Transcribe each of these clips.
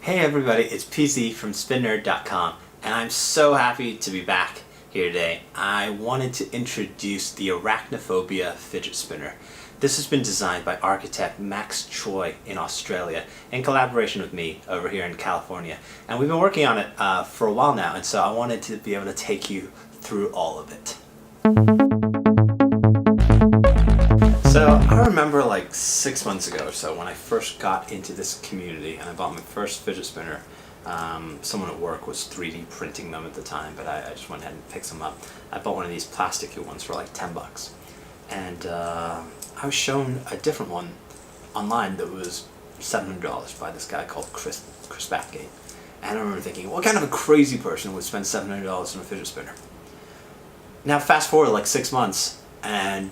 Hey everybody, it's PZ from SpinNerd.com, and I'm so happy to be back here today. I wanted to introduce the Arachnophobia fidget spinner. This has been designed by architect Max Choi in Australia in collaboration with me over here in California. And we've been working on it for a while now, and so I wanted to be able to take you through all of it. So I remember like 6 months ago or so when I first got into this community and I bought my first fidget spinner. Someone at work was 3D printing them at the time, but I just went ahead and picked them up. I bought one of these plasticky ones for like 10 bucks. And I was shown a different one online that was $700 by this guy called Chris Bathgate. And I remember thinking, what kind of a crazy person would spend $700 on a fidget spinner? Now fast forward like 6 months, and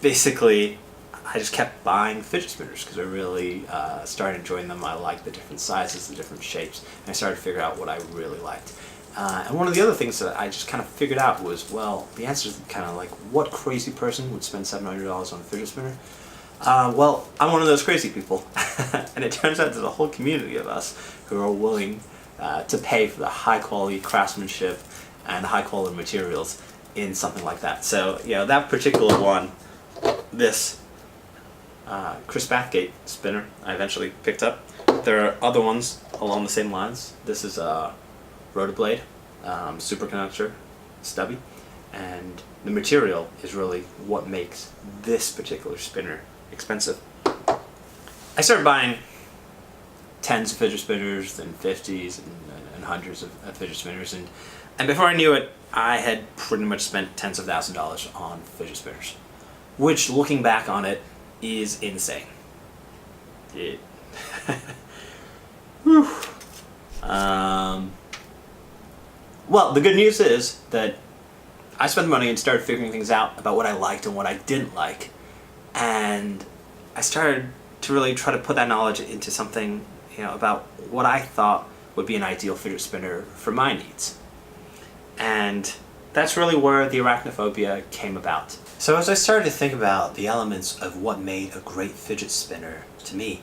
basically I just kept buying fidget spinners because I really started enjoying them. I liked the different sizes, the different shapes, and I started to figure out what I really liked. And one of the other things that I just kind of figured out was, well, the answer is kind of like, what crazy person would spend $700 on a fidget spinner? Well, I'm one of those crazy people. And it turns out there's a whole community of us who are willing to pay for the high quality craftsmanship and high quality materials in something like that. So, you know, that particular one, this Chris Bathgate spinner I eventually picked up. There are other ones along the same lines. This is a Rotoblade superconductor stubby, and the material is really what makes this particular spinner expensive. I started buying tens of fidget spinners, then 50s and hundreds of fidget spinners, and before I knew it, I had pretty much spent tens of thousands of dollars on fidget spinners, which, looking back on it, is insane. Well, the good news is that I spent the money and started figuring things out about what I liked and what I didn't like, and I started to really try to put that knowledge into something, you know, about what I thought would be an ideal fidget spinner for my needs. And that's really where the Arachnophobia came about. So as I started to think about the elements of what made a great fidget spinner to me,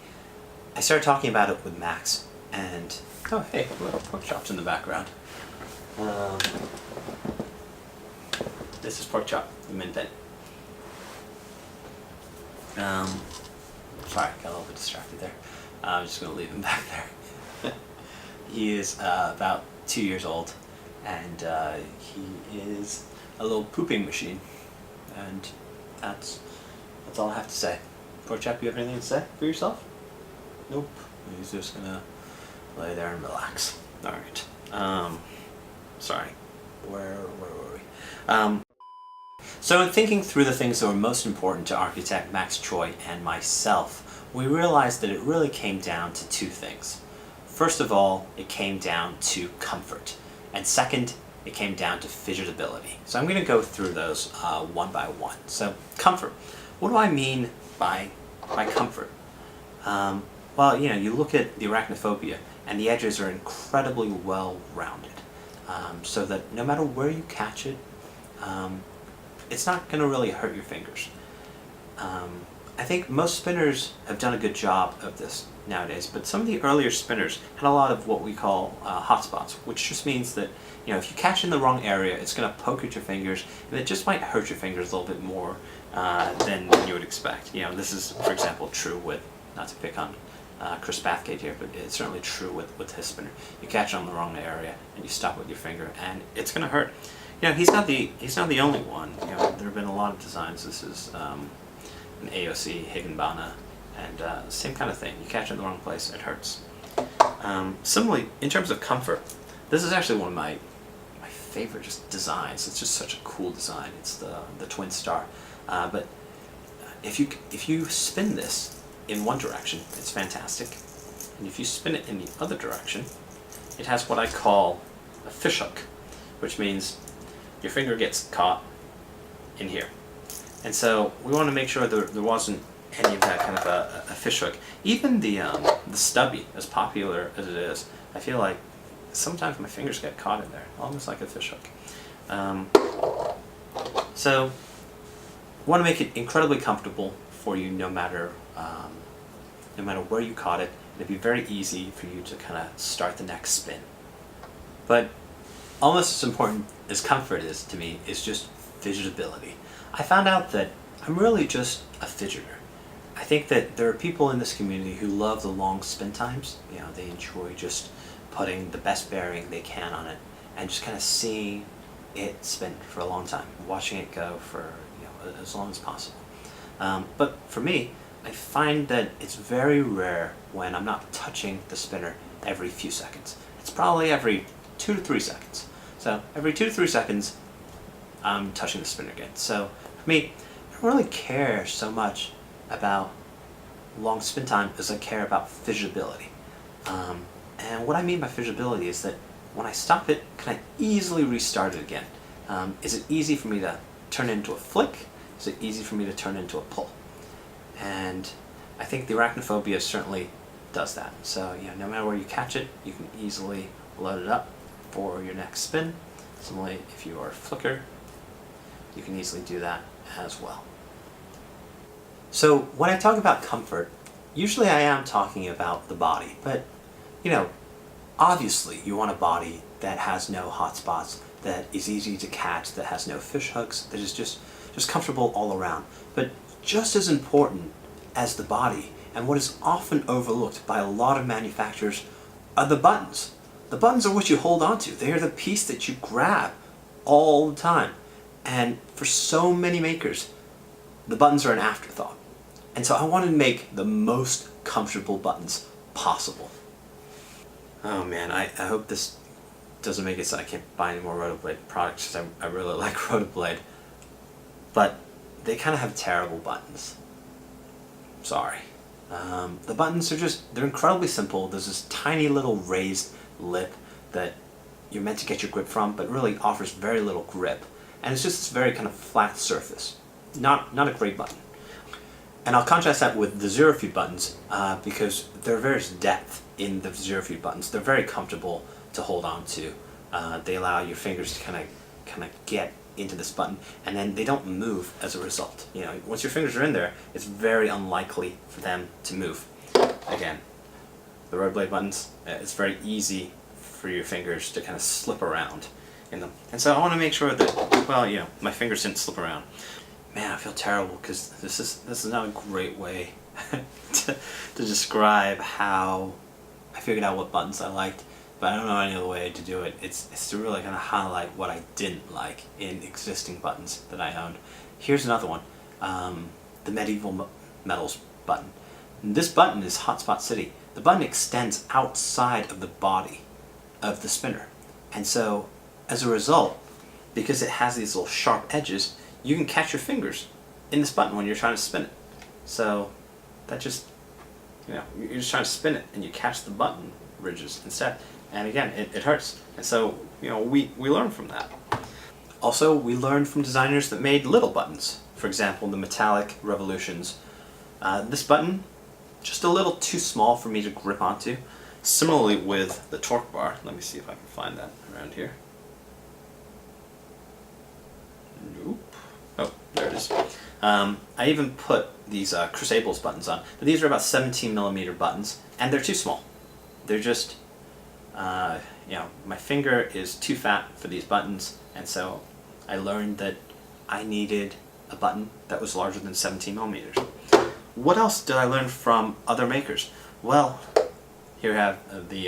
I started talking about it with Max, and oh hey, little pork chops in the background. This is Pork Chop, the mint bin. Sorry, got a little bit distracted there. I'm just going to leave him back there. He is about 2 years old, and he is a little pooping machine. And that's all I have to say. Pork Chop, you have anything to say for yourself? Nope. He's just gonna lay there and relax. Alright. Sorry. Where were we? So in thinking through the things that were most important to architect Max Choi and myself, we realized that it really came down to two things. First of all, it came down to comfort. And second, it came down to fidgetability. So I'm going to go through those one by one. So comfort. What do I mean by comfort? Well, you know, you look at the Arachnophobia and the edges are incredibly well rounded, so that no matter where you catch it, it's not going to really hurt your fingers. I think most spinners have done a good job of this nowadays, but some of the earlier spinners had a lot of what we call hotspots, which just means that, you know, if you catch in the wrong area, it's going to poke at your fingers, and it just might hurt your fingers a little bit more than you would expect. You know, this is, for example, true with, not to pick on Chris Bathgate here, but it's certainly true with his spinner. You catch it on the wrong area, and you stop with your finger, and it's going to hurt. You know, he's not the only one. You know, there have been a lot of designs. This is an AOC Higginbana, and same kind of thing. You catch it in the wrong place, it hurts. Similarly, in terms of comfort, this is actually one of my favorite just designs. It's just such a cool design. It's the twin star. But if you spin this in one direction, it's fantastic, and if you spin it in the other direction, it has what I call a fishhook, which means your finger gets caught in here. And so we want to make sure there wasn't any of that kind of a fishhook. Even the stubby, as popular as it is, I feel like sometimes my fingers get caught in there, almost like a fishhook. So want to make it incredibly comfortable for you no matter where you caught it, it'd be very easy for you to kind of start the next spin. But almost as important as comfort is to me is just fidgetability. I found out that I'm really just a fidgeter. I think that there are people in this community who love the long spin times. You know, they enjoy just putting the best bearing they can on it and just kind of seeing it spin for a long time, watching it go for as long as possible. But for me, I find that it's very rare when I'm not touching the spinner every few seconds. It's probably every 2 to 3 seconds. So every 2 to 3 seconds, I'm touching the spinner again. So for me, I don't really care so much about long spin time as I care about fidgetability. And what I mean by fidgetability is that when I stop it, can I easily restart it again? Is it easy for me to turn it into a flick? Is it easy for me to turn it into a pull? And I think the Arachnophobia certainly does that. So no matter where you catch it, you can easily load it up for your next spin. Similarly, if you are a flicker, you can easily do that as well. So when I talk about comfort, usually I am talking about the body, but obviously you want a body that has no hot spots, that is easy to catch, that has no fish hooks, that is just comfortable all around. But just as important as the body, and what is often overlooked by a lot of manufacturers, are the buttons. The buttons are what you hold on to. They are the piece that you grab all the time. And for so many makers, the buttons are an afterthought. And so I wanted to make the most comfortable buttons possible. Oh man, I hope this doesn't make it so I can't buy any more Rotoblade products, because I really like Rotoblade. But they kind of have terrible buttons. Sorry. The buttons are they're incredibly simple. There's this tiny little raised lip that you're meant to get your grip from, but really offers very little grip. And it's just this very kind of flat surface. Not a great button. And I'll contrast that with the zero feed buttons because there's depth in the zero feed buttons. They're very comfortable to hold on to. They allow your fingers to kind of get into this button, and then they don't move as a result. Once your fingers are in there, it's very unlikely for them to move. Again, the Rotoblade buttons, it's very easy for your fingers to kind of slip around in them. And so I want to make sure that, my fingers didn't slip around. Man, I feel terrible because this is not a great way to describe how I figured out what buttons I liked, but I don't know any other way to do it. It's to really kind of highlight what I didn't like in existing buttons that I owned. Here's another one, the Medieval Metals button. This button is Hotspot City. The button extends outside of the body of the spinner, and so as a result, because it has these little sharp edges, you can catch your fingers in this button when you're trying to spin it. So that just, you're just trying to spin it and you catch the button ridges instead. And again, it hurts. And so, we learn from that. Also, we learned from designers that made little buttons. For example, the Metallic Revolutions. This button, just a little too small for me to grip onto. Similarly with the torque bar. Let me see if I can find that around here. Nope. Oh, there it is. I even put these Chris Abels buttons on. But these are about 17mm buttons, and they're too small. They're just, my finger is too fat for these buttons, and so I learned that I needed a button that was larger than 17mm. What else did I learn from other makers? Well, here we have the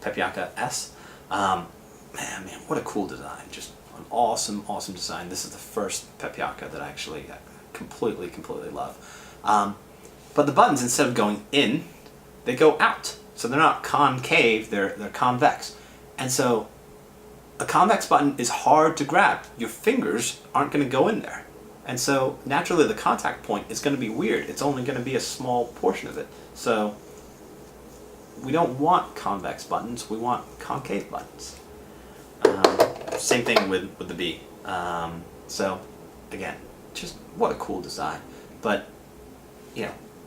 Pepiaka S. Man, what a cool design. Just an awesome design. This is the first Pepiaka that I actually completely love. But the buttons, instead of going in, they go out. So they're not concave, they're convex. And so a convex button is hard to grab. Your fingers aren't going to go in there. And so naturally the contact point is going to be weird. It's only going to be a small portion of it. So we don't want convex buttons, we want concave buttons. Same thing with the B. So again, just what a cool design. But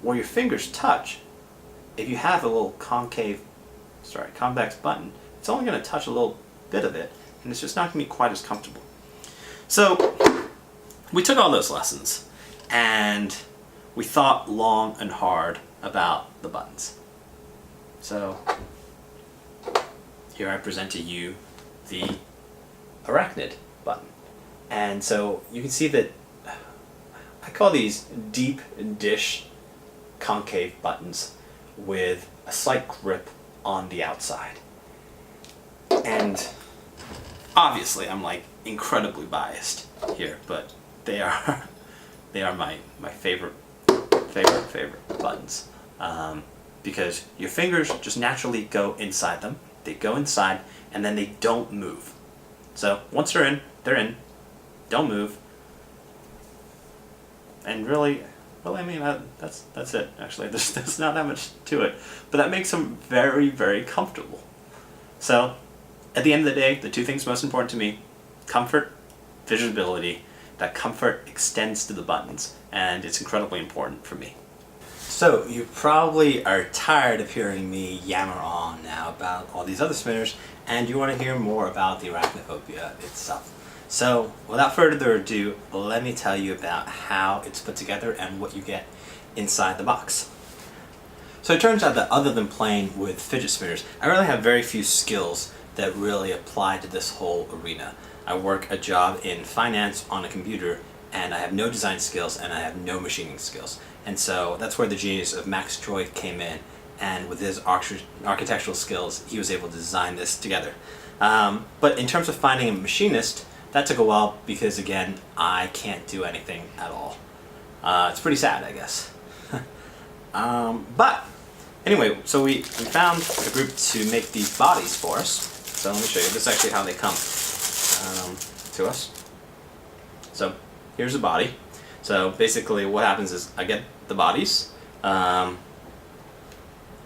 where your fingers touch, if you have a little convex button, it's only going to touch a little bit of it, and it's just not going to be quite as comfortable. So we took all those lessons, and we thought long and hard about the buttons. So here I present to you the arachnid button. And so you can see that I call these deep dish concave buttons with a slight grip on the outside. And obviously I'm like incredibly biased here, but they are my favorite buttons. Because your fingers just naturally go inside them. They go inside and then they don't move. So once they're in, don't move. And really, I mean, that's it, actually. There's not that much to it. But that makes them very, very comfortable. So, at the end of the day, the two things most important to me, comfort, visibility. That comfort extends to the buttons, and it's incredibly important for me. So, you probably are tired of hearing me yammer on now about all these other spinners, and you want to hear more about the Arachnophobia itself. So, without further ado, let me tell you about how it's put together and what you get inside the box. So it turns out that other than playing with fidget spinners, I really have very few skills that really apply to this whole arena. I work a job in finance on a computer, and I have no design skills and I have no machining skills. And so that's where the genius of Max Troy came in, and with his architectural skills, he was able to design this together. But in terms of finding a machinist, that took a while because, again, I can't do anything at all. It's pretty sad, I guess. But anyway, so we found a group to make these bodies for us. So let me show you. This is actually how they come to us. So here's the body. So basically what happens is I get the bodies, I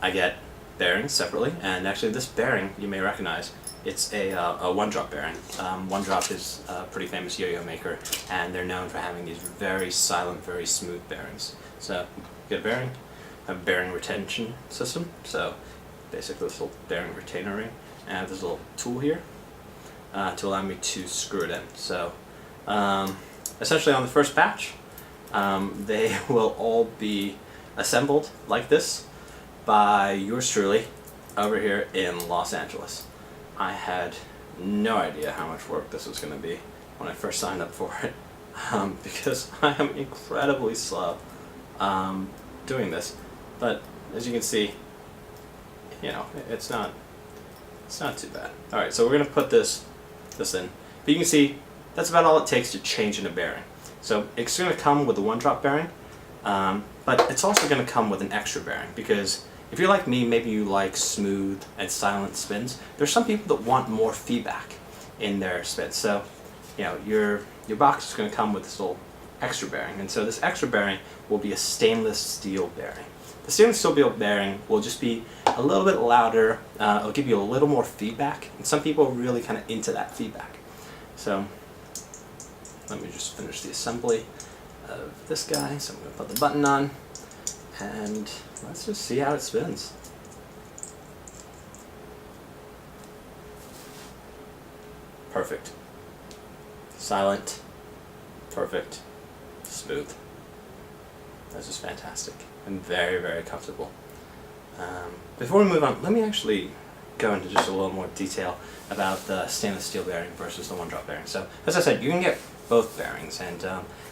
get bearings separately, and actually this bearing you may recognize. It's a one-drop bearing. One-drop is a pretty famous yo-yo maker, and they're known for having these very silent, very smooth bearings. So you get a bearing, a bearing retention system. So basically this little bearing retainer ring, and I have this little tool here to allow me to screw it in. So essentially on the first batch, they will all be assembled like this by yours truly over here in Los Angeles. I had no idea how much work this was going to be when I first signed up for it, because I am incredibly slow doing this. But as you can see, you know, it's not too bad. All right, so we're going to put this in. But you can see that's about all it takes to change in a bearing. So it's going to come with a one-drop bearing, but it's also going to come with an extra bearing, because if you're like me, maybe you like smooth and silent spins. There's some people that want more feedback in their spins. So, you know, your box is going to come with this little extra bearing, and so this extra bearing will be a stainless steel bearing. The stainless steel bearing will just be a little bit louder. It'll give you a little more feedback, and some people are really kind of into that feedback. So let me just finish the assembly of this guy. So I'm going to put the button on, and let's just see how it spins. Perfect. Silent. Perfect. Smooth. That's just fantastic. And very, very comfortable. Before we move on, let me actually go into just a little more detail about the stainless steel bearing versus the one-drop bearing. So, as I said, you can get both bearings, and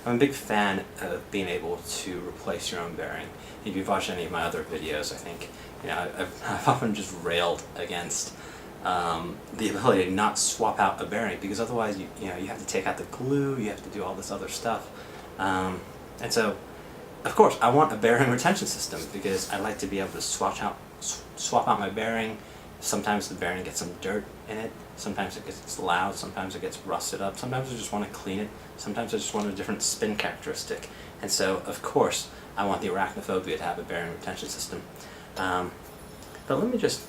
I'm a big fan of being able to replace your own bearing. If you've watched any of my other videos, I think, you know, I've often just railed against the ability to not swap out a bearing, because otherwise you have to take out the glue, you have to do all this other stuff, and so of course I want a bearing retention system, because I like to be able to swap out my bearing. Sometimes the bearing gets some dirt in it, sometimes it gets loud, sometimes it gets rusted up, sometimes I just want to clean it, sometimes I just want a different spin characteristic, and so of course I want the Arachnophobia to have a bearing retention system. But let me just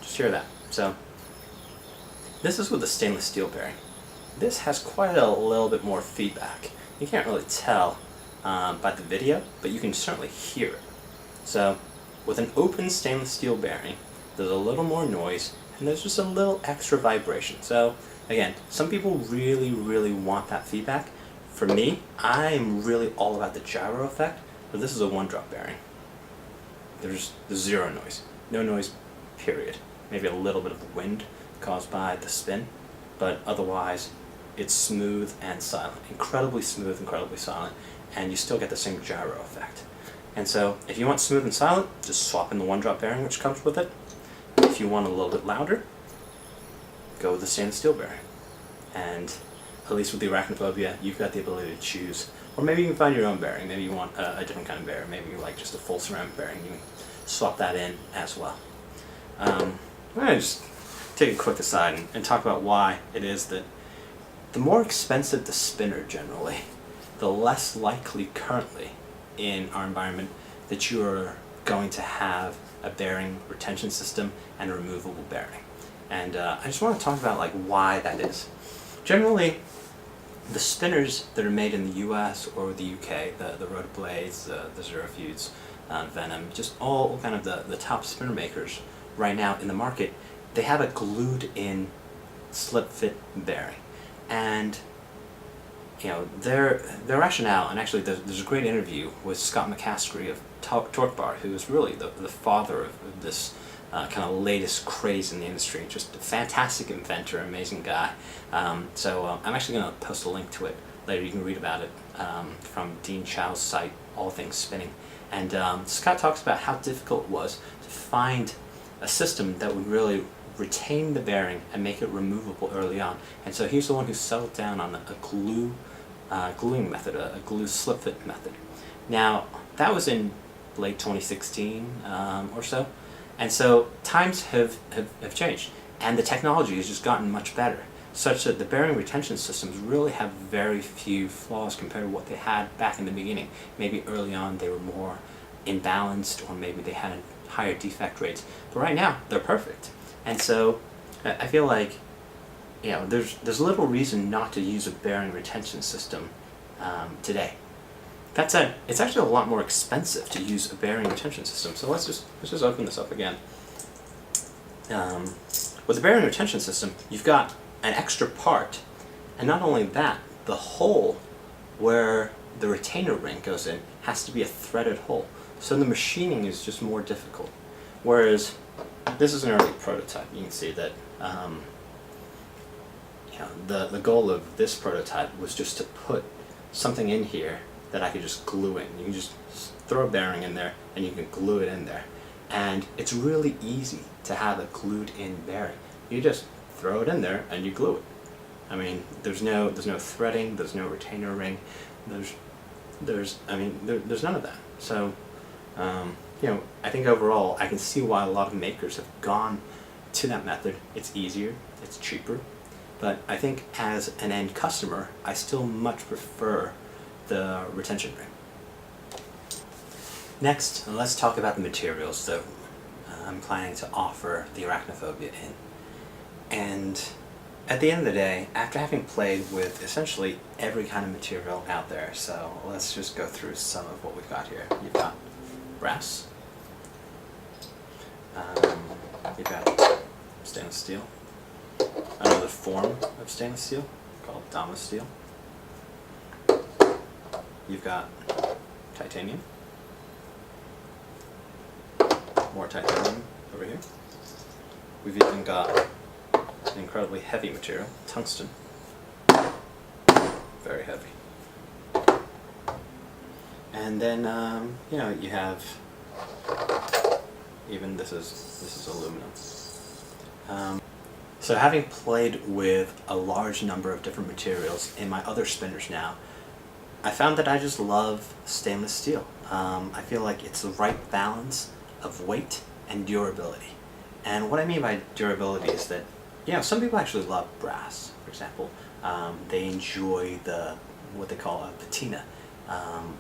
hear that. So this is with the stainless steel bearing. This has quite a little bit more feedback. You can't really tell by the video, but you can certainly hear it. So with an open stainless steel bearing, there's a little more noise, and there's just a little extra vibration. So again, some people really, really want that feedback. For me, I'm really all about the gyro effect, but this is a one-drop bearing. There's zero noise. no noise, period. Maybe a little bit of the wind caused by the spin, but otherwise it's smooth and silent. Incredibly smooth, incredibly silent, and you still get the same gyro effect. And so if you want smooth and silent, just swap in the one-drop bearing which comes with it. If you want a little bit louder, go with the stainless steel bearing. And at least with the Arachnophobia, you've got the ability to choose. Or maybe you can find your own bearing. Maybe you want a different kind of bearing. Maybe you like just a full ceramic bearing. You can swap that in as well. I'm going to just take a quick aside and talk about why it is that the more expensive the spinner generally, the less likely currently in our environment that you are going to have a bearing retention system and a removable bearing. And I just want to talk about like why that is. Generally, the spinners that are made in the US or the UK, the Rotoblades, the Xerofutes, Venom, just all kind of the top spinner makers right now in the market, they have a glued in slip fit bearing. And you know, their rationale, and actually there's a great interview with Scott McCaffrey of Torque Bar, who is really the father of this kind of latest craze in the industry. Just a fantastic inventor, amazing guy. So I'm actually going to post a link to it later. You can read about it from Dean Chow's site, All Things Spinning. And Scott talks about how difficult it was to find a system that would really retain the bearing and make it removable early on. And so he's the one who settled down on a gluing method, a glue slip fit method. Now, that was in late 2016 or so. And so times have changed, and the technology has just gotten much better, such that the bearing retention systems really have very few flaws compared to what they had back in the beginning. Maybe early on they were more imbalanced, or maybe they had higher defect rates. But right now, they're perfect. And so I feel like, you know, there's little reason not to use a bearing retention system today. That said, it's actually a lot more expensive to use a bearing retention system. So let's just open this up again. With the bearing retention system, you've got an extra part, and not only that, the hole where the retainer ring goes in has to be a threaded hole. So the machining is just more difficult. Whereas this is an early prototype. You can see that you know, the goal of this prototype was just to put something in here that I could just glue in. You can just throw a bearing in there and you can glue it in there. And it's really easy to have a glued in bearing. You just throw it in there and you glue it. I mean, there's no threading, there's no retainer ring, there's none of that. So, you know, I think overall I can see why a lot of makers have gone to that method. It's easier, it's cheaper, but I think as an end customer, I still much prefer the retention ring. Next, let's talk about the materials that I'm planning to offer the Arachnophobia in. And at the end of the day, after having played with essentially every kind of material out there, so let's just go through some of what we've got here. You've got brass, you've got stainless steel, another form of stainless steel called Damas steel. You've got titanium, more titanium over here. We've even got an incredibly heavy material, tungsten, very heavy. And then you know, you have even this is aluminum. So having played with a large number of different materials in my other spinners now, I found that I just love stainless steel. I feel like it's the right balance of weight and durability. And what I mean by durability is that, you know, some people actually love brass, for example. They enjoy what they call a patina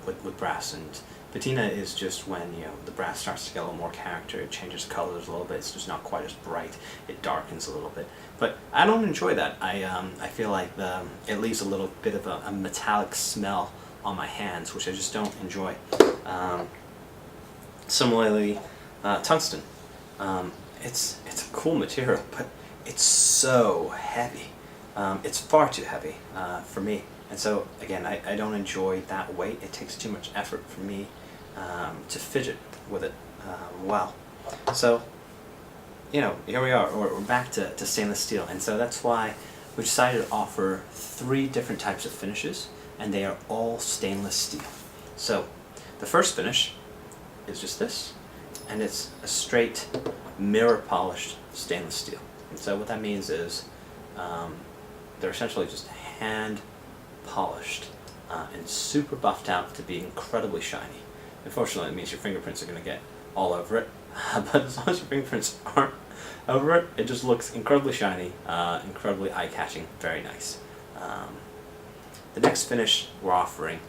with brass. And patina is just when, you know, the brass starts to get a little more character, it changes colors a little bit, it's just not quite as bright, it darkens a little bit. But I don't enjoy that. I feel like it leaves a little bit of a metallic smell on my hands, which I just don't enjoy. Similarly, tungsten. It's a cool material, but it's so heavy. It's far too heavy for me. And so, again, I don't enjoy that weight. It takes too much effort for me to fidget with it well. So, here we are. We're back to stainless steel, and so that's why we decided to offer 3 different types of finishes, and they are all stainless steel. So the first finish is just this, and it's a straight mirror polished stainless steel. And so what that means is they're essentially just hand polished and super buffed out to be incredibly shiny. Unfortunately, it means your fingerprints are going to get all over it, but as long as your fingerprints aren't over it, it just looks incredibly shiny, incredibly eye-catching, very nice. The next finish we're offering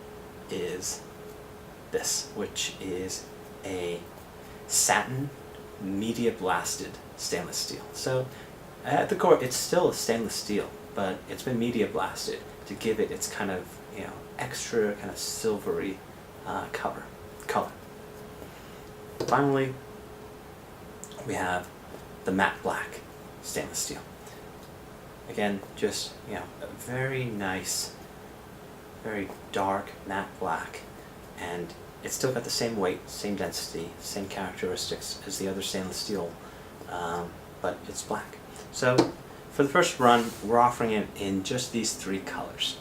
is this, which is a satin media blasted stainless steel. So at the core, it's still a stainless steel, but it's been media blasted to give it its kind of extra kind of silvery color. Finally, we have the matte black stainless steel. Again, just a very nice, very dark matte black, and it's still got the same weight, same density, same characteristics as the other stainless steel, but it's black. So for the first run, we're offering it in just these 3 colors.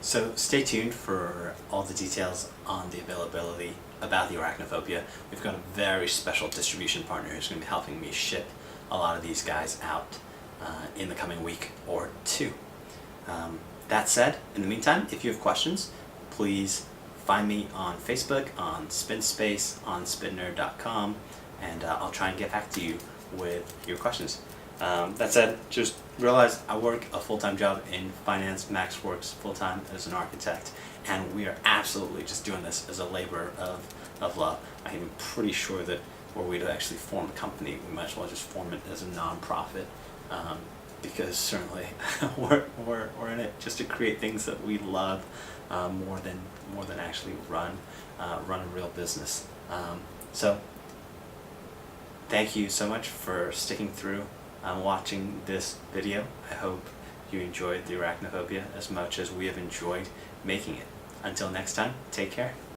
So stay tuned for all the details on the availability about the Arachnophobia. We've got a very special distribution partner who's going to be helping me ship a lot of these guys out in the coming week or 2. That said, in the meantime, if you have questions, please find me on Facebook, on SpinSpace, on SpinNerd.com, and I'll try and get back to you with your questions. That said, just realize I work a full-time job in finance. Max works full-time as an architect, and we are absolutely just doing this as a labor of love. I am pretty sure that were we to actually form a company, we might as well just form it as a non-profit, because certainly we're in it just to create things that we love more than actually run a real business. So thank you so much for sticking through watching this video. I hope you enjoyed the Arachnophobia as much as we have enjoyed making it. Until next time, take care.